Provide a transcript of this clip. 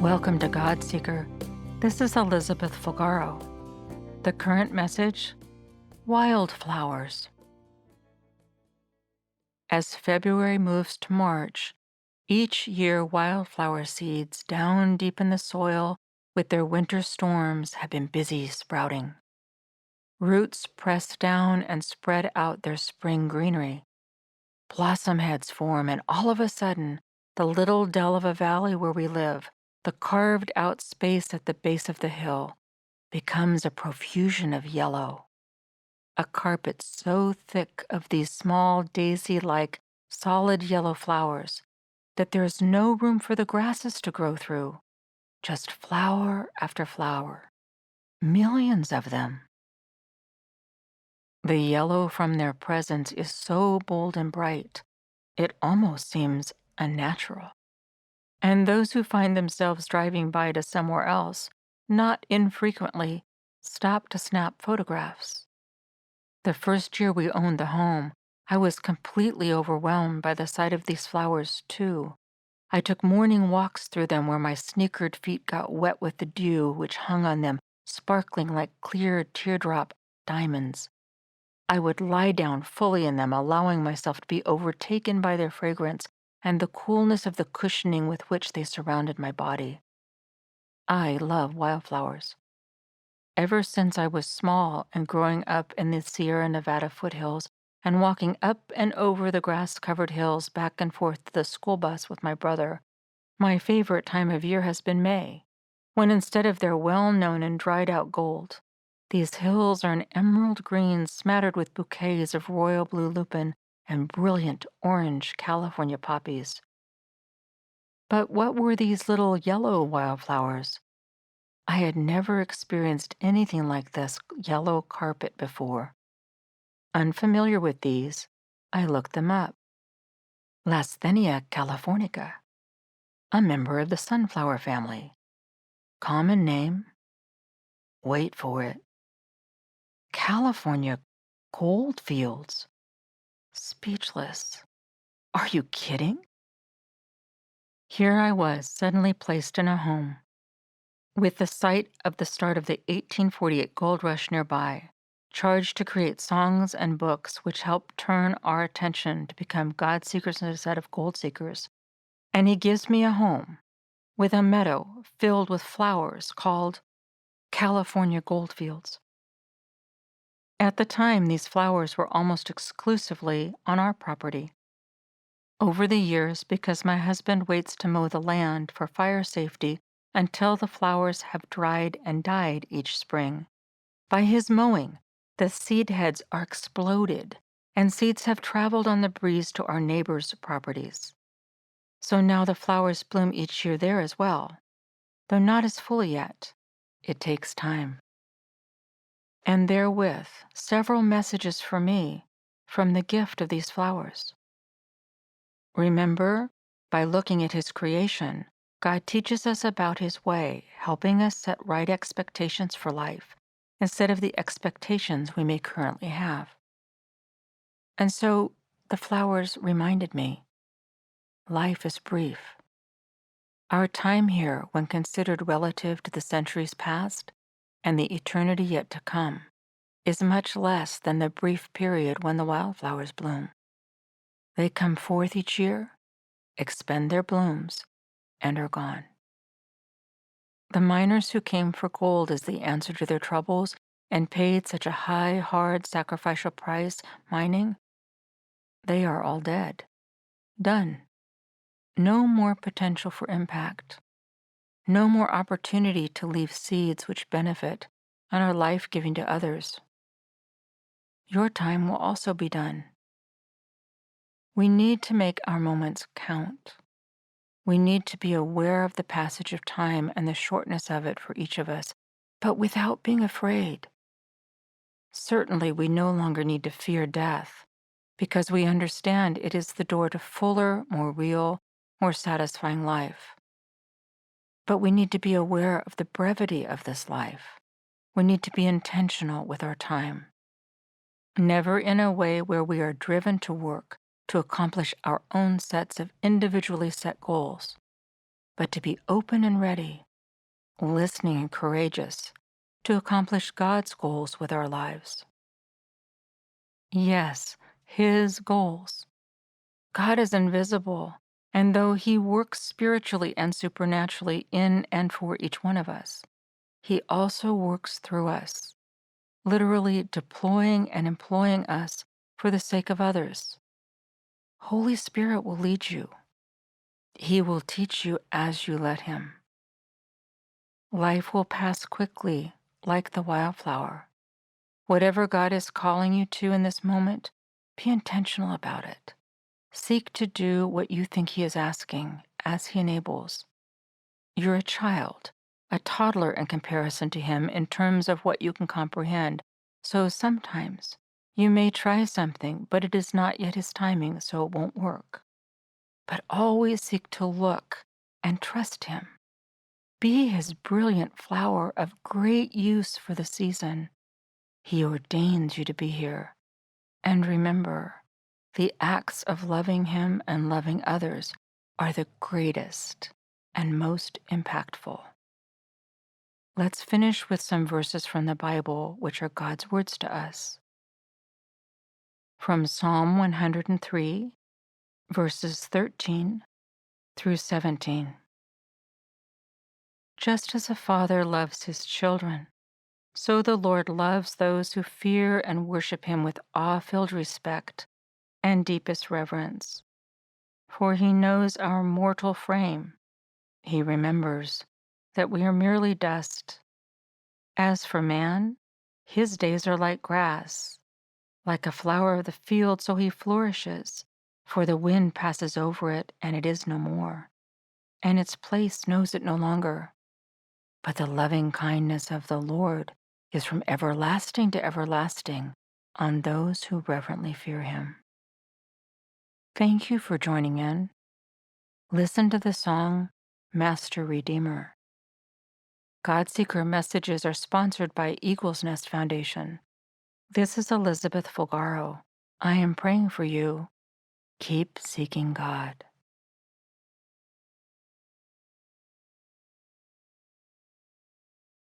Welcome to God Seeker. This is Elizabeth Fulgaro. The current message: wildflowers. As February moves to March, each year wildflower seeds down deep in the soil with their winter storms have been busy sprouting. Roots press down and spread out their spring greenery. Blossom heads form, and all of a sudden, the little dell of a valley where we live, the carved out space at the base of the hill, becomes a profusion of yellow. A carpet so thick of these small daisy-like solid yellow flowers that there is no room for the grasses to grow through, just flower after flower, millions of them. The yellow from their presence is so bold and bright, it almost seems unnatural. And those who find themselves driving by to somewhere else, not infrequently, stop to snap photographs. The first year we owned the home, I was completely overwhelmed by the sight of these flowers, too. I took morning walks through them where my sneakered feet got wet with the dew which hung on them, sparkling like clear teardrop diamonds. I would lie down fully in them, allowing myself to be overtaken by their fragrance and the coolness of the cushioning with which they surrounded my body. I love wildflowers. Ever since I was small and growing up in the Sierra Nevada foothills and walking up and over the grass-covered hills back and forth to the school bus with my brother, my favorite time of year has been May, when instead of their well-known and dried-out gold, these hills are an emerald green smattered with bouquets of royal blue lupin and brilliant orange California poppies. But what were these little yellow wildflowers? I had never experienced anything like this yellow carpet before. Unfamiliar with these, I looked them up. Lasthenia californica, a member of the sunflower family. Common name? Wait for it. California goldfields. Speechless. Are you kidding? Here I was, suddenly placed in a home, with the site of the start of the 1848 gold rush nearby, charged to create songs and books which help turn our attention to become God seekers instead of gold seekers. And he gives me a home with a meadow filled with flowers called California goldfields. At the time, these flowers were almost exclusively on our property. Over the years, because my husband waits to mow the land for fire safety until the flowers have dried and died each spring, by his mowing, the seed heads are exploded, and seeds have traveled on the breeze to our neighbors' properties. So now the flowers bloom each year there as well, though not as fully yet. It takes time. And therewith several messages for me from the gift of these flowers. Remember, by looking at his creation, God teaches us about his way, helping us set right expectations for life instead of the expectations we may currently have. And so the flowers reminded me, life is brief. Our time here, when considered relative to the centuries past and the eternity yet to come, is much less than the brief period when the wildflowers bloom. They come forth each year, expend their blooms, and are gone. The miners who came for gold as the answer to their troubles and paid such a high, hard, sacrificial price mining, they are all dead. Done. No more potential for impact. No more opportunity to leave seeds which benefit and are life-giving to others. Your time will also be done. We need to make our moments count. We need to be aware of the passage of time and the shortness of it for each of us, but without being afraid. Certainly, we no longer need to fear death, because we understand it is the door to fuller, more real, more satisfying life. But we need to be aware of the brevity of this life. We need to be intentional with our time. Never in a way where we are driven to work to accomplish our own sets of individually set goals, but to be open and ready, listening and courageous to accomplish God's goals with our lives. Yes, His goals. God is invisible, and though He works spiritually and supernaturally in and for each one of us, He also works through us, literally deploying and employing us for the sake of others. Holy Spirit will lead you. He will teach you as you let Him. Life will pass quickly, like the wildflower. Whatever God is calling you to in this moment, be intentional about it. Seek to do what you think He is asking as He enables. You're a child, a toddler in comparison to Him in terms of what you can comprehend. So sometimes you may try something, but it is not yet His timing, so it won't work. But always seek to look and trust Him. Be His brilliant flower of great use for the season. He ordains you to be here. And remember, the acts of loving Him and loving others are the greatest and most impactful. Let's finish with some verses from the Bible, which are God's words to us. From Psalm 103, verses 13 through 17. Just as a father loves his children, so the Lord loves those who fear and worship Him with awe-filled respect and deepest reverence. For He knows our mortal frame. He remembers that we are merely dust. As for man, his days are like grass, like a flower of the field, so he flourishes. For the wind passes over it, and it is no more, and its place knows it no longer. But the loving kindness of the Lord is from everlasting to everlasting on those who reverently fear Him. Thank you for joining in. Listen to the song, Master Redeemer. God Seeker messages are sponsored by Eagle's Nest Foundation. This is Elizabeth Fulgaro. I am praying for you. Keep seeking God.